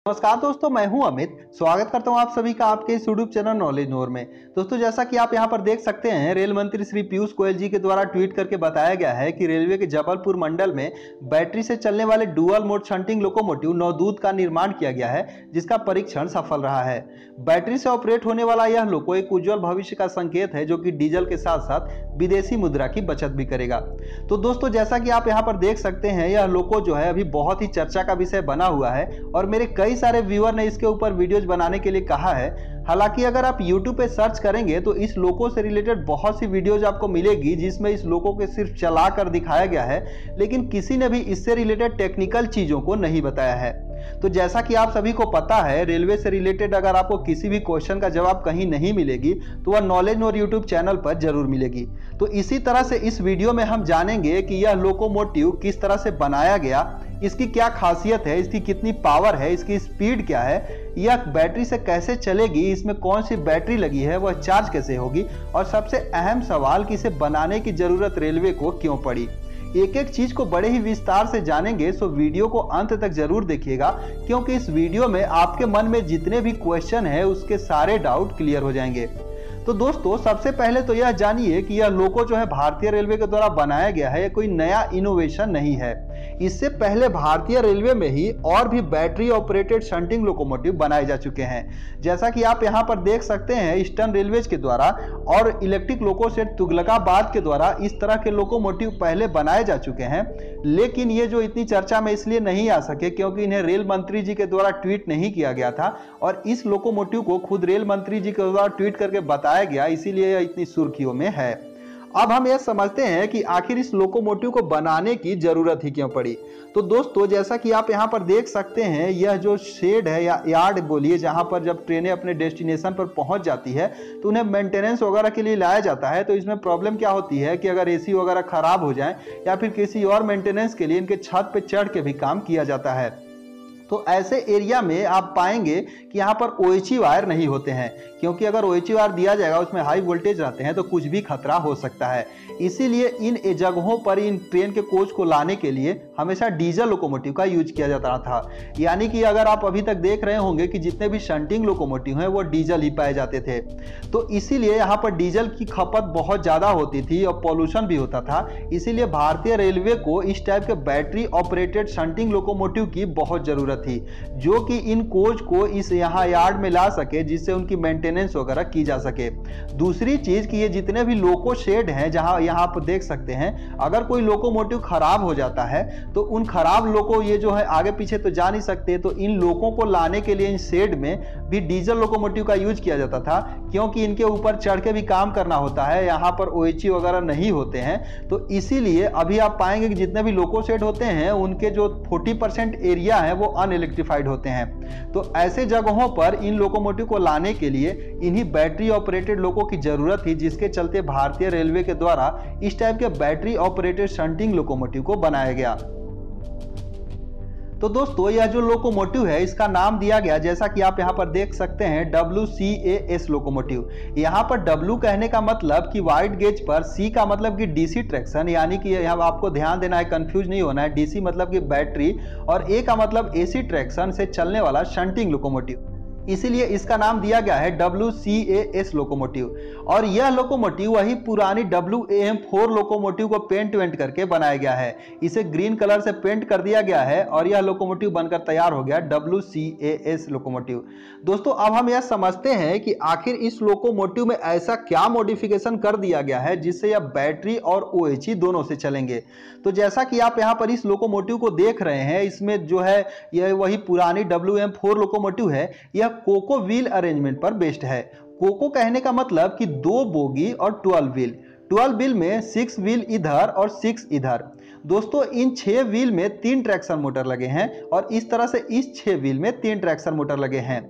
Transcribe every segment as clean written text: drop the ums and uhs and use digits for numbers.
नमस्कार दोस्तों, मैं हूं अमित। स्वागत करता हूं आप सभी का आपके इस यूट्यूब चैनल नॉलेज नोर में। दोस्तों, जैसा कि आप यहां पर देख सकते हैं, रेल मंत्री श्री पीयूष गोयल जी के द्वारा ट्वीट करके बताया गया है कि रेलवे के जबलपुर मंडल में बैटरी से चलने वाले डुअल मोड शंटिंग लोकोमोटिव नवदूत का निर्माण किया गया है, जिसका परीक्षण सफल रहा है। बैटरी से ऑपरेट होने वाला यह लोको एक उज्जवल भविष्य का संकेत है, जो कि डीजल के साथ साथ विदेशी मुद्रा की बचत भी करेगा। तो दोस्तों, जैसा कि आप यहाँ पर देख सकते हैं, यह लोको जो है अभी बहुत ही चर्चा का विषय बना हुआ है और मेरे कई सारे व्यूअर ने इसके ऊपर वीडियोज बनाने के लिए कहा है। हालांकि अगर आप YouTube पे सर्च करेंगे तो इस लोको से रिलेटेड बहुत सी वीडियोज आपको मिलेगी, जिसमें इस लोको को सिर्फ चला कर दिखाया गया है, लेकिन किसी ने भी इससे रिलेटेड टेक्निकल चीजों को नहीं बताया है। तो जैसा कि आप सभी को पता है, रेलवे से रिलेटेड अगर आपको किसी भी क्वेश्चन का जवाब कहीं नहीं मिलेगी तो वह नॉलेज नोर यूट्यूब चैनल पर जरूर मिलेगी। तो इसी तरह से इस वीडियो में हम जानेंगे कि यह लोकोमोटिव किस तरह से बनाया गया, इसकी क्या खासियत है, इसकी कितनी पावर है, इसकी स्पीड क्या है, यह बैटरी से कैसे चलेगी, इसमें कौन सी बैटरी लगी है, वह चार्ज कैसे होगी, और सबसे अहम सवाल कि इसे बनाने की जरूरत रेलवे को क्यों पड़ी। एक एक चीज को बड़े ही विस्तार से जानेंगे, सो वीडियो को अंत तक जरूर देखिएगा, क्योंकि इस वीडियो में आपके मन में जितने भी क्वेश्चन है उसके सारे डाउट क्लियर हो जाएंगे। तो दोस्तों, सबसे पहले तो यह जानिए कि यह लोको जो है भारतीय रेलवे के द्वारा बनाया गया है, यह कोई नया इनोवेशन नहीं है। इससे पहले भारतीय रेलवे में ही और भी बैटरी ऑपरेटेड शंटिंग लोकोमोटिव बनाए जा चुके हैं। जैसा कि आप यहां पर देख सकते हैं, ईस्टर्न रेलवेज के द्वारा और इलेक्ट्रिक लोको सेट तुगलकाबाद के द्वारा इस तरह के लोकोमोटिव पहले बनाए जा चुके हैं, लेकिन ये जो इतनी चर्चा में इसलिए नहीं आ सके क्योंकि इन्हें रेल मंत्री जी के द्वारा ट्वीट नहीं किया गया था, और इस लोकोमोटिव को खुद रेल मंत्री जी के द्वारा ट्वीट करके बताया गया, इसीलिए यह इतनी सुर्खियों में है। अब हम यह समझते हैं कि आखिर इस लोकोमोटिव को बनाने की जरूरत ही क्यों पड़ी। तो दोस्तों, जैसा कि आप यहां पर देख सकते हैं, यह जो शेड है या यार्ड बोलिए, जहां पर जब ट्रेनें अपने डेस्टिनेशन पर पहुंच जाती है तो उन्हें मेंटेनेंस वगैरह के लिए लाया जाता है। तो इसमें प्रॉब्लम क्या होती है कि अगर एसी वगैरह खराब हो जाए या फिर किसी और मेंटेनेंस के लिए इनके छत पे चढ़ के भी काम किया जाता है। तो ऐसे एरिया में आप पाएंगे कि यहाँ पर OHE वायर नहीं होते हैं, क्योंकि अगर OHE वायर दिया जाएगा, उसमें हाई वोल्टेज रहते हैं तो कुछ भी खतरा हो सकता है। इसीलिए इन जगहों पर इन ट्रेन के कोच को लाने के लिए हमेशा डीजल लोकोमोटिव का यूज किया जाता था। यानी कि अगर आप अभी तक देख रहे होंगे कि जितने भी शंटिंग लोकोमोटिव हैं वो डीजल ही पाए जाते थे। तो इसीलिए यहाँ पर डीजल की खपत बहुत ज़्यादा होती थी और पॉल्यूशन भी होता था। इसीलिए भारतीय रेलवे को इस टाइप के बैटरी ऑपरेटेड शंटिंग लोकोमोटिव की बहुत ज़रूरत थी, जो कि इन कोच को इस यहाँ यार्ड में ला सके, जिससे उनकी मेंटेनेंस वगैरह की जा सके। दूसरी चीज कि ये जितने भी लोको शेड हैं, जहां यहाँ पर देख सकते हैं, अगर कोई लोकोमोटिव खराब हो जाता है तो उन खराब लोको ये जो है आगे पीछे तो जा नहीं सकते, तो इन लोकों को लाने के लिए इन शेड में भी डीजल लोकोमोटिव का यूज किया जाता था, क्योंकि इनके ऊपर चढ़ के भी काम करना होता है। यहाँ पर OHE वगैरह नहीं होते हैं, तो इसीलिए अभी आप पाएंगे कि जितने भी लोको शेड होते हैं उनके जो 40% एरिया है वो अनइलेक्ट्रिफाइड होते हैं। तो ऐसे जगहों पर इन लोकोमोटिव को लाने के लिए इन्हीं बैटरी ऑपरेटेड लोको की जरूरत थी, जिसके चलते भारतीय रेलवे के द्वारा इस टाइप के बैटरी ऑपरेटेड शंटिंग लोकोमोटिव को बनाया गया। तो दोस्तों, यह जो लोकोमोटिव है इसका नाम दिया गया, जैसा कि आप यहां पर देख सकते हैं, WCAS लोकोमोटिव। यहां पर W कहने का मतलब कि वाइड गेज पर, C का मतलब कि डीसी ट्रैक्शन, यानी कि यहां आपको ध्यान देना है, कंफ्यूज नहीं होना है। डीसी मतलब कि बैटरी और A का मतलब AC ट्रैक्शन से चलने वाला शंटिंग लोकोमोटिव, इसीलिए इसका नाम दिया गया है WCAS लोकोमोटिव। और यह लोकोमोटिव वही पुरानी WAM4 लोकोमोटिव को पेंट वेंट करके बनाया गया है। इसे ग्रीन कलर से पेंट कर दिया गया है और यह लोकोमोटिव बनकर तैयार हो गया WCAS लोकोमोटिव। दोस्तों, अब हम यह समझते हैं कि आखिर इस लोकोमोटिव में ऐसा क्या मॉडिफिकेशन कर दिया गया है जिससे यह बैटरी और OHE दोनों से चलेंगे। तो जैसा कि आप यहाँ पर इस लोकोमोटिव को देख रहे हैं, इसमें जो है यह वही पुरानी WM4 लोकोमोटिव है। यह कोको व्हील अरेंजमेंट पर बेस्ड है। कोको कहने का मतलब कि 2 बोगी और 12 व्हील। 12 व्हील में 6 व्हील इधर और 6 इधर। दोस्तों, इन 6 व्हील में 3 ट्रैक्शन मोटर लगे हैं और इस तरह से इस 6 व्हील में 3 ट्रैक्शन मोटर लगे हैं।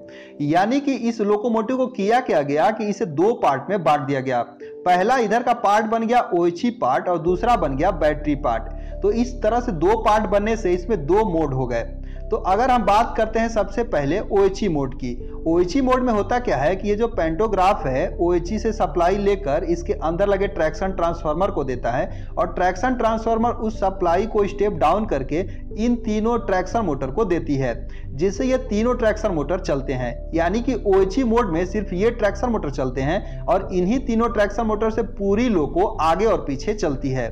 यानी कि इस लोकोमोटिव को किया क्या गया कि इसे 2 पार्ट में बांट दिया गया। पहला इधर का पार्ट बन गया OHE पार्ट और दूसरा बन गया बैटरी पार्ट। तो इस तरह से 2 पार्ट बनने से इसमें 2 मोड हो गए। तो अगर हम बात करते हैं सबसे पहले OHE मोड की, OHE मोड में होता क्या है कि ये जो पेंटोग्राफ है OHE से सप्लाई लेकर इसके अंदर लगे ट्रैक्शन ट्रांसफार्मर को देता है और ट्रैक्शन ट्रांसफार्मर उस सप्लाई को स्टेप डाउन करके इन तीनों ट्रैक्शन मोटर को देती है, जिससे ये तीनों ट्रैक्शन मोटर चलते हैं। यानी कि OHE मोड में सिर्फ ये ट्रैक्शन मोटर चलते हैं और इन्हीं तीनों ट्रैक्शन मोटर से पूरी लोको आगे और पीछे चलती है।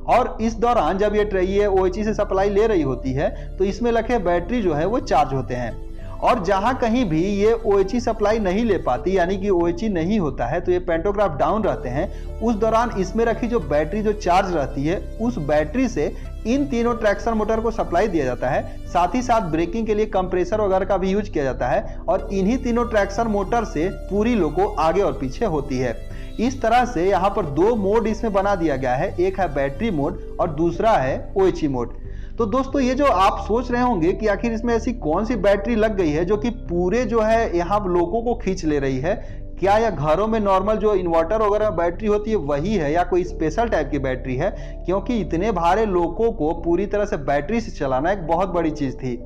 और इस दौरान जब ये OHE से सप्लाई ले रही होती है तो इसमें लगे बैटरी जो है वो चार्ज होते हैं। और जहां कहीं भी ये OHE सप्लाई नहीं ले पाती, यानी कि OHE नहीं होता है, तो ये पेंटोग्राफ डाउन रहते हैं। उस दौरान इसमें रखी जो बैटरी जो चार्ज रहती है उस बैटरी से इन तीनों ट्रैक्शन मोटर को सप्लाई दिया जाता है। साथ ही साथ ब्रेकिंग के लिए कंप्रेसर वगैरह का भी यूज किया जाता है और इन्हीं तीनों ट्रैक्शन मोटर से पूरी लोको आगे और पीछे होती है। इस तरह से यहाँ पर दो मोड इसमें बना दिया गया है, एक है बैटरी मोड और दूसरा है OHE मोड। तो दोस्तों ये जो आप सोच रहे होंगे कि आखिर इसमें ऐसी कौन सी बैटरी लग गई है जो कि पूरे जो है यहाँ लोगों को खींच ले रही है, क्या यह घरों में नॉर्मल जो इन्वर्टर वगैरह बैटरी होती है वही है या कोई स्पेशल टाइप की बैटरी है? क्योंकि इतने भारे लोगों को पूरी तरह से बैटरी से चलाना एक बहुत बड़ी चीज थी।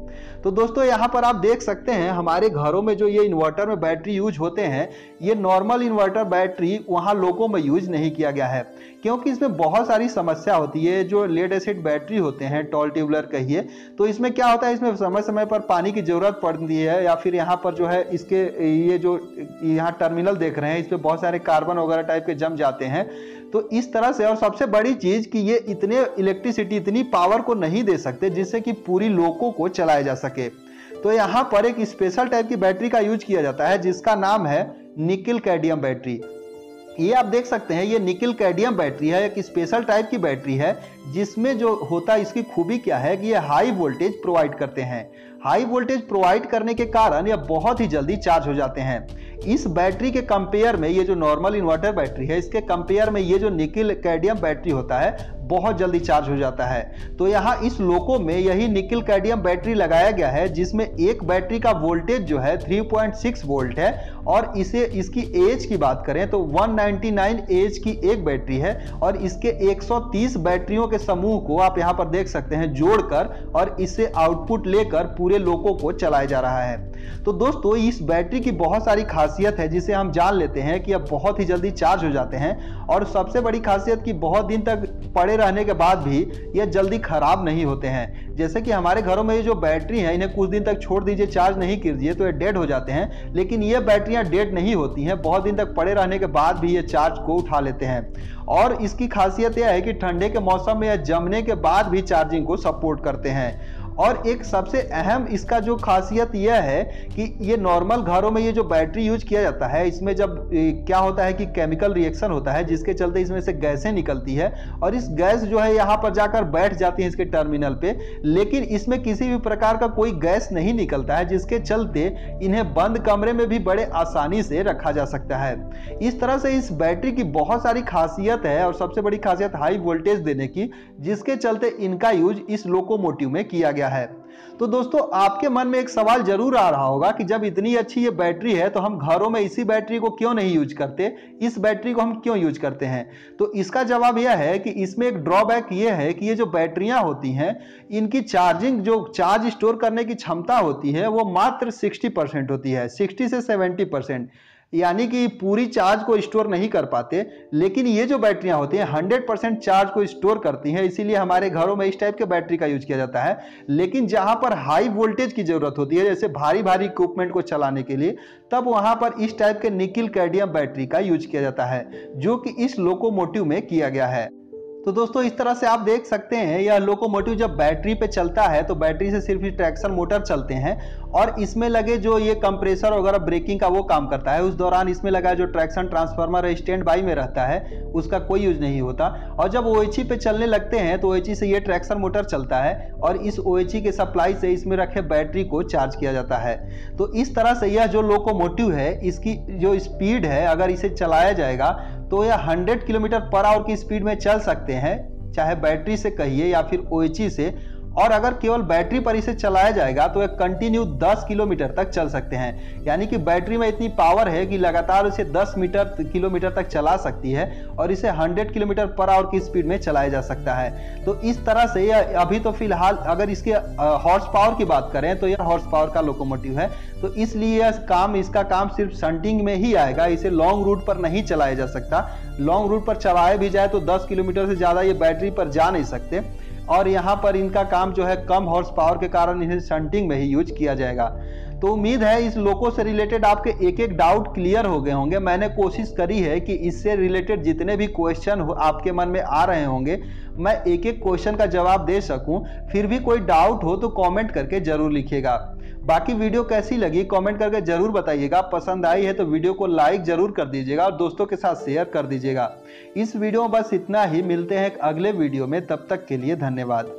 तो दोस्तों यहाँ पर आप देख सकते हैं हमारे घरों में जो ये इन्वर्टर में बैटरी यूज होते हैं, ये नॉर्मल इन्वर्टर बैटरी वहाँ लोगों में यूज नहीं किया गया है, क्योंकि इसमें बहुत सारी समस्या होती है। जो लेड एसिड बैटरी होते हैं, टॉल ट्यूबुलर कहिए, तो इसमें क्या होता है, इसमें समय समय पर पानी की जरूरत पड़ती है या फिर यहाँ पर जो है इसके ये जो यहाँ टर्मिनल देख रहे हैं इस पे बहुत सारे कार्बन वगैरह टाइप के जम जाते हैं। तो इस तरह से, और सबसे बड़ी चीज कि ये इतने इलेक्ट्रिसिटी, इतनी पावर को नहीं दे सकते जिससे कि पूरी लोको को चलाया जा सके। तो यहाँ पर एक स्पेशल टाइप की बैटरी का यूज किया जाता है जिसका नाम है निकिल कैडमियम बैटरी। ये आप देख सकते हैं, ये निकिल कैडमियम बैटरी है, एक स्पेशल टाइप की बैटरी है जिसमें जो होता है, इसकी खूबी क्या है कि ये हाई वोल्टेज प्रोवाइड करते हैं। हाई वोल्टेज प्रोवाइड करने के कारण ये बहुत ही जल्दी चार्ज हो जाते हैं। इस बैटरी के कंपेयर में, ये जो नॉर्मल इन्वर्टर बैटरी है इसके कंपेयर में ये जो निकिल कैडमियम बैटरी होता है बहुत जल्दी चार्ज हो जाता है। तो यहाँ इस लोको में यही निकिल कैडमियम बैटरी लगाया गया है जिसमें एक बैटरी का वोल्टेज जो है 3.6 वोल्ट है और इसकी एज की बात करें तो 199 एज की एक बैटरी है और इसके 130 बैटरियों के समूह को आप यहाँ पर देख सकते हैं जोड़कर, और इससे आउटपुट लेकर पूरे लोको को चलाया जा रहा है। तो दोस्तों इस बैटरी की बहुत सारी खासियत है जिसे हम जान लेते हैं कि अब बहुत ही जल्दी चार्ज हो जाते हैं। और सबसे बड़ी खासियत कि बहुत दिन तक पड़े रहने के बाद भी ये जल्दी खराब नहीं होते हैं। जैसे कि हमारे घरों में ये जो बैटरी है इन्हें कुछ दिन तक छोड़ दीजिए, चार्ज नहीं कीजिए तो ये डेड हो जाते हैं, लेकिन ये बैटरियां डेड नहीं होती हैं, बहुत दिन तक पड़े रहने के बाद भी ये चार्ज को उठा लेते हैं। और इसकी खासियत यह है कि ठंडे के मौसम में या जमने के बाद भी चार्जिंग को सपोर्ट करते हैं। और एक सबसे अहम इसका जो खासियत यह है कि ये नॉर्मल घरों में ये जो बैटरी यूज किया जाता है इसमें जब क्या होता है कि केमिकल रिएक्शन होता है जिसके चलते इसमें से गैसें निकलती है और इस गैस जो है यहाँ पर जाकर बैठ जाती है इसके टर्मिनल पे, लेकिन इसमें किसी भी प्रकार का कोई गैस नहीं निकलता है जिसके चलते इन्हें बंद कमरे में भी बड़े आसानी से रखा जा सकता है। इस तरह से इस बैटरी की बहुत सारी खासियत है और सबसे बड़ी खासियत हाई वोल्टेज देने की, जिसके चलते इनका यूज इस लोकोमोटिव में किया गया है। तो दोस्तों आपके मन में एक सवाल जरूर आ रहा होगा कि जब इतनी अच्छी ये बैटरी है तो हम घरों में इसी बैटरी को क्यों नहीं यूज करते, इस बैटरी को हम क्यों यूज करते हैं? तो इसका जवाब यह है कि इसमें एक ड्रॉबैक ये है कि ये जो बैटरियां होती हैं इनकी चार्जिंग, जो चार्ज स्टोर करने की क्षमता होती है वो मात्र 60% होती है, 60 से 70%, यानी कि पूरी चार्ज को स्टोर नहीं कर पाते। लेकिन ये जो बैटरियां होती हैं 100% चार्ज को स्टोर करती हैं, इसीलिए हमारे घरों में इस टाइप के बैटरी का यूज किया जाता है। लेकिन जहां पर हाई वोल्टेज की जरूरत होती है, जैसे भारी भारी इक्विपमेंट को चलाने के लिए, तब वहां पर इस टाइप के निकिल कैडमियम बैटरी का यूज किया जाता है, जो कि इस लोकोमोटिव में किया गया है। तो दोस्तों इस तरह से आप देख सकते हैं यह लोकोमोटिव जब बैटरी पे चलता है तो बैटरी से सिर्फ ट्रैक्शन मोटर चलते हैं और इसमें लगे जो ये कंप्रेसर वगैरह ब्रेकिंग का वो काम करता है। उस दौरान इसमें लगा जो ट्रैक्शन ट्रांसफार्मर स्टैंड बाई में रहता है उसका कोई यूज नहीं होता। और जब OHE पे चलने लगते हैं तो OHE से ये ट्रैक्शन मोटर चलता है और इस OHE के सप्लाई से इसमें रखे बैटरी को चार्ज किया जाता है। तो इस तरह से यह जो लोकोमोटिव है इसकी जो स्पीड है, अगर इसे चलाया जाएगा तो यह 100 किलोमीटर पर आवर की स्पीड में चल सकते हैं, चाहे बैटरी से कहिए या फिर OHE से। और अगर केवल बैटरी पर इसे चलाया जाएगा तो ये कंटिन्यू 10 किलोमीटर तक चल सकते हैं। यानी कि बैटरी में इतनी पावर है कि लगातार इसे 10 किलोमीटर तक चला सकती है और इसे 100 किलोमीटर पर आवर की स्पीड में चलाया जा सकता है। तो इस तरह से यह अभी तो फिलहाल अगर इसके हॉर्स पावर की बात करें तो यह हॉर्स पावर का लोकोमोटिव है, तो इसलिए इसका काम सिर्फ शंटिंग में ही आएगा। इसे लॉन्ग रूट पर नहीं चलाया जा सकता। लॉन्ग रूट पर चलाया भी जाए तो 10 किलोमीटर से ज्यादा ये बैटरी पर जा नहीं सकते, और यहाँ पर इनका काम जो है कम हॉर्स पावर के कारण इन्हें शंटिंग में ही यूज किया जाएगा। तो उम्मीद है इस लोको से रिलेटेड आपके एक एक डाउट क्लियर हो गए होंगे। मैंने कोशिश करी है कि इससे रिलेटेड जितने भी क्वेश्चन आपके मन में आ रहे होंगे मैं एक एक क्वेश्चन का जवाब दे सकूं। फिर भी कोई डाउट हो तो कमेंट करके जरूर लिखिएगा। बाकी वीडियो कैसी लगी कमेंट करके जरूर बताइएगा। पसंद आई है तो वीडियो को लाइक जरूर कर दीजिएगा और दोस्तों के साथ शेयर कर दीजिएगा। इस वीडियो में बस इतना ही, मिलते हैं एक अगले वीडियो में, तब तक के लिए धन्यवाद।